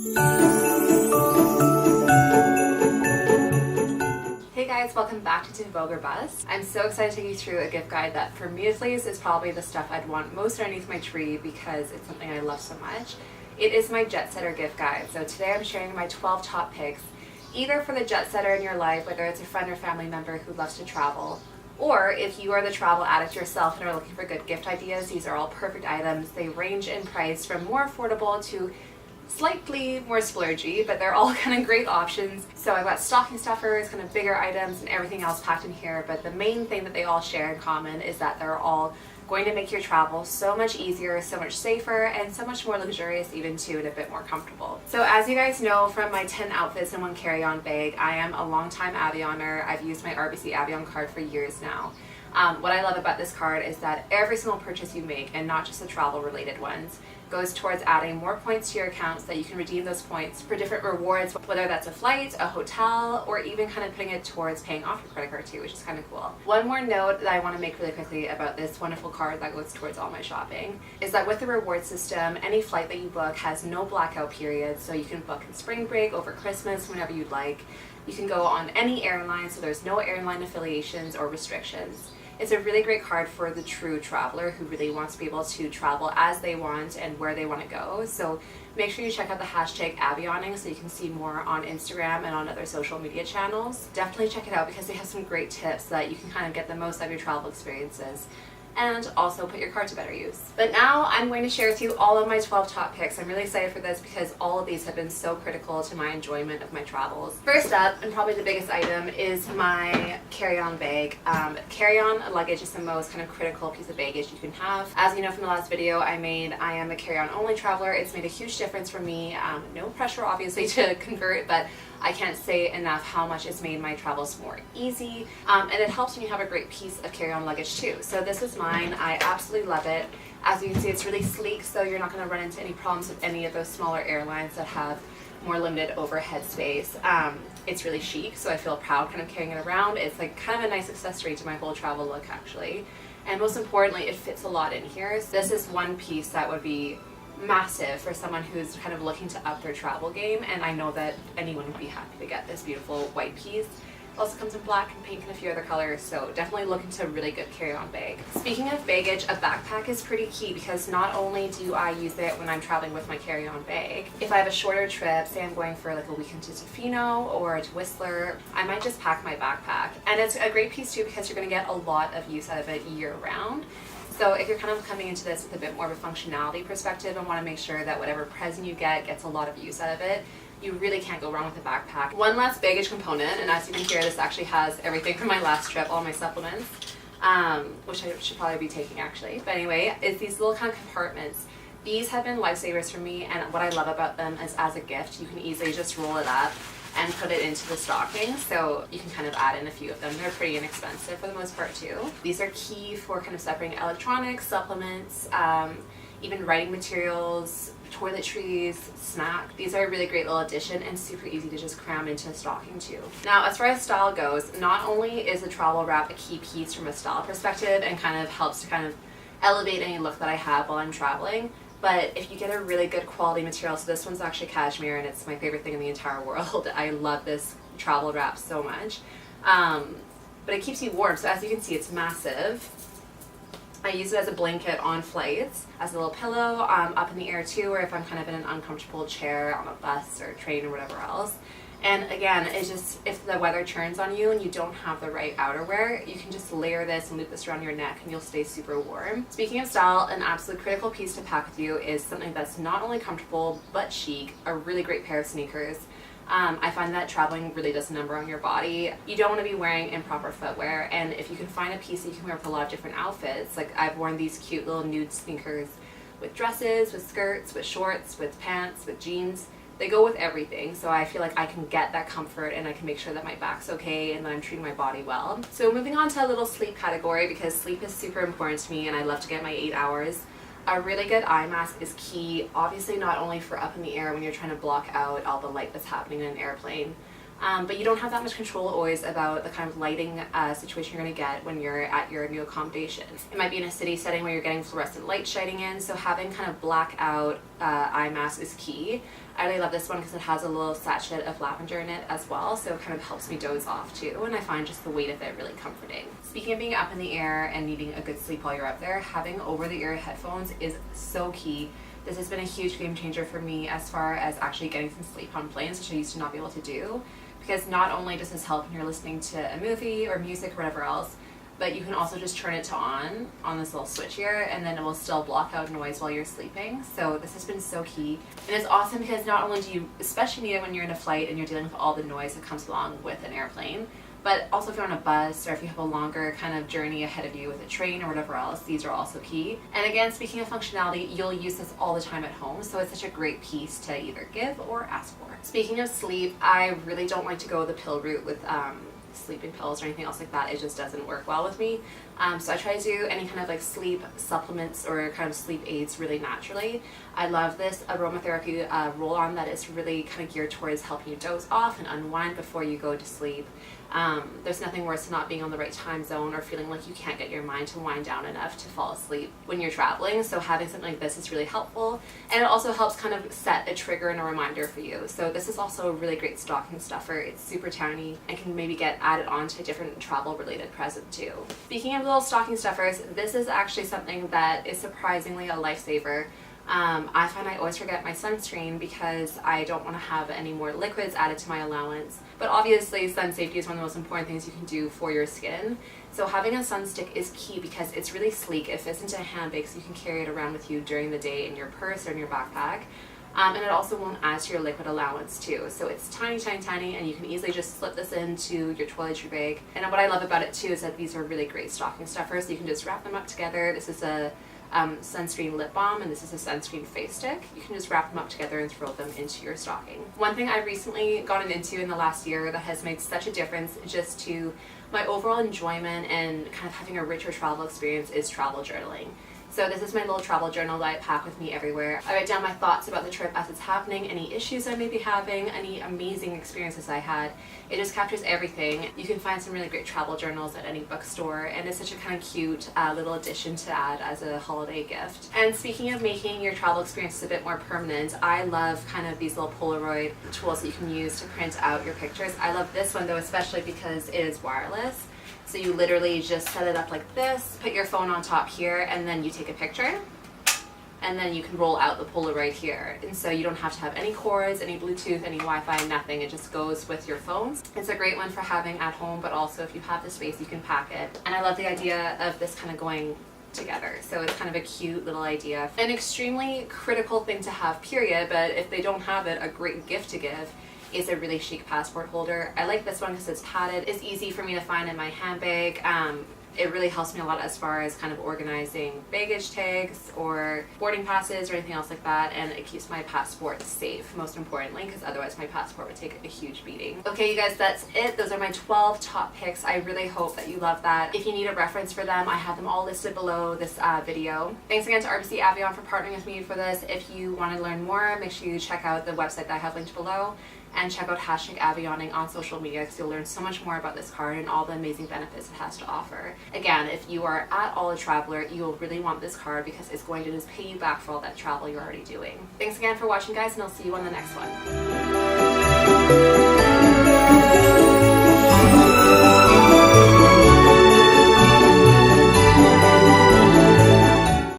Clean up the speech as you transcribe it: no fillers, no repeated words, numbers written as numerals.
Hey guys, welcome back to Vogue or Bust. I'm so excited to take you through a gift guide that for me at least is probably the stuff I'd want most underneath my tree because it's something I love so much. It is my Jetsetter gift guide. So today I'm sharing my 12 top picks, either for the Jetsetter in your life, whether it's a friend or family member who loves to travel, or if you are the travel addict yourself and are looking for good gift ideas, these are all perfect items. They range in price from more affordable to slightly more splurgy, but they're all kind of great options. So I've got stocking stuffers, kind of bigger items, and everything else packed in here, but the main thing that they all share in common is that they're all going to make your travel so much easier, so much safer, and so much more luxurious even too, and a bit more comfortable. So as you guys know from my 10 outfits in one carry-on bag, I am a longtime Avioner. I've used my RBC Avion card for years now. What I love about this card is that every single purchase you make, and not just the travel related ones, goes towards adding more points to your account so that you can redeem those points for different rewards, whether that's a flight, a hotel, or even kind of putting it towards paying off your credit card too, which is kind of cool. One more note that I want to make really quickly about this wonderful card that goes towards all my shopping is that with the reward system, any flight that you book has no blackout period, so you can book in spring break, over Christmas, whenever you'd like. You can go on any airline, so there's no airline affiliations or restrictions. It's a really great card for the true traveler who really wants to be able to travel as they want and where they want to go. So make sure you check out the hashtag Avioning so you can see more on Instagram and on other social media channels. Definitely check it out because they have some great tips so that you can kind of get the most out of your travel experiences and also put your card to better use. But now I'm going to share with you all of my 12 top picks. I'm really excited for this because all of these have been so critical to my enjoyment of my travels. First up, and probably the biggest item, is my carry-on bag. Carry-on luggage is the most kind of critical piece of baggage you can have. As you know from the last video I made, I am a carry-on only traveler. It's made a huge difference for me. No pressure obviously to convert, but I can't say enough how much it's made my travels more easy, and it helps when you have a great piece of carry-on luggage too. So this is mine. I absolutely love it. As you can see, it's really sleek, so you're not going to run into any problems with any of those smaller airlines that have more limited overhead space. It's really chic, so I feel proud kind of carrying it around. It's like kind of a nice accessory to my whole travel look actually, and most importantly, it fits a lot in here. So this is one piece that would be massive for someone who's kind of looking to up their travel game, and I know that anyone would be happy to get this beautiful white piece. It also comes in black and pink and a few other colors, so definitely look into a really good carry-on bag. Speaking of baggage, a backpack is pretty key because not only do I use it when I'm traveling with my carry-on bag, if I have a shorter trip, say I'm going for like a weekend to Tofino or to Whistler, I might just pack my backpack. And it's a great piece too because you're going to get a lot of use out of it year-round. So if you're kind of coming into this with a bit more of a functionality perspective and want to make sure that whatever present you get gets a lot of use out of it, you really can't go wrong with a backpack. One last baggage component, and as you can hear, this actually has everything from my last trip, all my supplements, which I should probably be taking actually. But anyway, it's these little kind of compartments. These have been lifesavers for me, and what I love about them is as a gift, you can easily just roll it up and put it into the stocking, so you can kind of add in a few of them. They're pretty inexpensive for the most part too. These are key for kind of separating electronics, supplements, even writing materials, toiletries, snack. These are a really great little addition and super easy to just cram into a stocking too. Now, as far as style goes, not only is the travel wrap a key piece from a style perspective and kind of helps to kind of elevate any look that I have while I'm traveling, but if you get a really good quality material, so this one's actually cashmere and it's my favorite thing in the entire world. I love this travel wrap so much. But it keeps you warm, so as you can see, it's massive. I use it as a blanket on flights, as a little pillow, up in the air too, or if I'm kind of in an uncomfortable chair on a bus or train or whatever else. And again, it's just, if the weather turns on you and you don't have the right outerwear, you can just layer this and loop this around your neck and you'll stay super warm. Speaking of style, an absolute critical piece to pack with you is something that's not only comfortable but chic, a really great pair of sneakers. I find that traveling really does a number on your body. You don't want to be wearing improper footwear, and if you can find a piece that you can wear with a lot of different outfits, like I've worn these cute little nude sneakers with dresses, with skirts, with shorts, with pants, with jeans. They go with everything, so I feel like I can get that comfort and I can make sure that my back's okay and that I'm treating my body well. So moving on to a little sleep category, because sleep is super important to me and I love to get my 8 hours. A really good eye mask is key, obviously not only for up in the air when you're trying to block out all the light that's happening in an airplane, But you don't have that much control always about the kind of lighting situation you're going to get when you're at your new accommodation. It might be in a city setting where you're getting fluorescent light shining in, so having kind of blackout eye mask is key. I really love this one because it has a little sachet of lavender in it as well, so it kind of helps me doze off too, and I find just the weight of it really comforting. Speaking of being up in the air and needing a good sleep while you're up there, having over-the-ear headphones is so key. This has been a huge game changer for me as far as actually getting some sleep on planes, which I used to not be able to do. Because not only does this help when you're listening to a movie or music or whatever else, but you can also just turn it to on this little switch here, and then it will still block out noise while you're sleeping. So this has been so key. And it's awesome because not only do you especially need it when you're in a flight and you're dealing with all the noise that comes along with an airplane, but also if you're on a bus or if you have a longer kind of journey ahead of you with a train or whatever else, these are also key. And again, speaking of functionality, you'll use this all the time at home, so it's such a great piece to either give or ask for. Speaking of sleep, I really don't like to go the pill route with sleeping pills or anything else like that. It just doesn't work well with me. So I try to do any kind of like sleep supplements or kind of sleep aids really naturally. I love this aromatherapy roll-on that is really kind of geared towards helping you doze off and unwind before you go to sleep. There's nothing worse than not being on the right time zone or feeling like you can't get your mind to wind down enough to fall asleep when you're traveling. So having something like this is really helpful, and it also helps kind of set a trigger and a reminder for you. So this is also a really great stocking stuffer. It's super tiny and can maybe get added on to a different travel related present too. Speaking of little stocking stuffers, this is actually something that is surprisingly a lifesaver. I find I always forget my sunscreen because I don't want to have any more liquids added to my allowance. But obviously sun safety is one of the most important things you can do for your skin. So having a sun stick is key because it's really sleek. It fits into a handbag so you can carry it around with you during the day in your purse or in your backpack. And it also won't add to your liquid allowance too. So it's tiny, tiny, tiny, and you can easily just slip this into your toiletry bag. And what I love about it too is that these are really great stocking stuffers. You can just wrap them up together. This is a sunscreen lip balm, and this is a sunscreen face stick. You can just wrap them up together and throw them into your stocking. One thing I've recently gotten into in the last year that has made such a difference just to my overall enjoyment and kind of having a richer travel experience is travel journaling. So this is my little travel journal that I pack with me everywhere. I write down my thoughts about the trip as it's happening, any issues I may be having, any amazing experiences I had. It just captures everything. You can find some really great travel journals at any bookstore, and it's such a kind of cute little addition to add as a holiday gift. And speaking of making your travel experiences a bit more permanent, I love kind of these little Polaroid tools that you can use to print out your pictures. I love this one though, especially because it is wireless. So you literally just set it up like this, put your phone on top here, and then you take a picture, and then you can roll out the Polaroid here. And so you don't have to have any cords, any Bluetooth, any Wi-Fi, nothing. It just goes with your phones. It's a great one for having at home, but also if you have the space, you can pack it. And I love the idea of this kind of going together. So it's kind of a cute little idea. An extremely critical thing to have, period, but if they don't have it, a great gift to give is a really chic passport holder. I like this one because it's padded. It's easy for me to find in my handbag. It really helps me a lot as far as kind of organizing baggage tags or boarding passes or anything else like that, and it keeps my passport safe, most importantly, because otherwise my passport would take a huge beating. Okay, you guys, that's it. Those are my 12 top picks. I really hope that you love that. If you need a reference for them, I have them all listed below this video. Thanks again to RBC Avion for partnering with me for this. If you want to learn more, make sure you check out the website that I have linked below, and check out #Avioning on social media because you'll learn so much more about this card and all the amazing benefits it has to offer. Again, if you are at all a traveler, you will really want this card because it's going to just pay you back for all that travel you're already doing. Thanks again for watching, guys, and I'll see you on the next one.